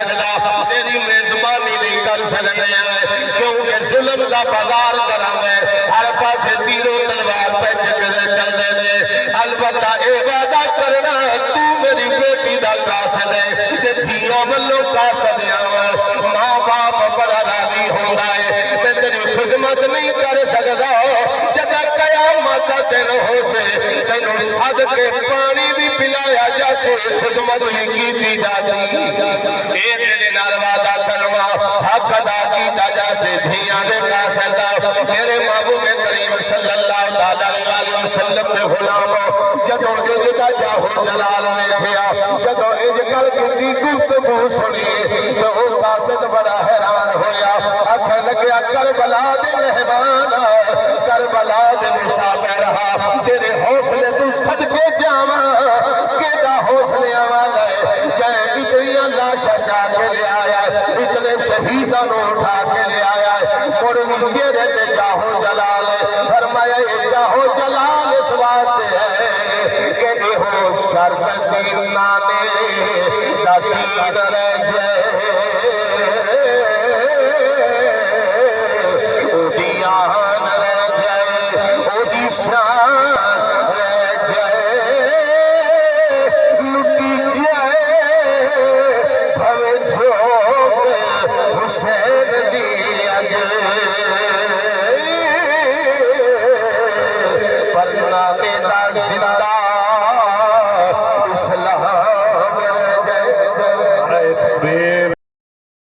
تیری میزبانی نہیں کر سکتے ہیں کیونکہ ظلم کا بازار کرم ہے ہر پاس تیروں تلوار پہ چکر چلتے ہیں البتہ اے وعدہ کرنا تو میری بیٹی دا قاصد ہے تے دھیوں والوں قاصد ہے ماں باپ بڑا راضی ہوتا ہے میں تیری خدمت نہیں کر سکتا جب قیامت کا دن ہو سے تینوں صدقے کے پانی بھی پلایا جاتے خدمت ہی کی جاتی اے تیرے نال وعدہ کروا حق ادا کیتا جاسے دھیاں دے قاصد میرے محبوب کریم صلی اللہ علیہ وسلم نے غلام جدوں اجدا جاہو جلال میں تھیا جدوں اجکل کی گفتگو سنی تو او قاصد بڑا حیران ہویا آکھنے لگیا کربلا دے مہمان کربلا دے مسافر رہا تیرے حوصلے تو صدقے جاواں کیڑا حوصلے والا ہے جائے اتنی لاشاں جا کے لے آیا ہے اتنے شہیدوں کو اٹھا کے لے آیا ہے اور چہرے پہ جاہو جلال ہے فرمایا یہ جاہو جلال اس واسطے ہے کہ یہ ہو شرط سینہ میں تقدیر رہ جائے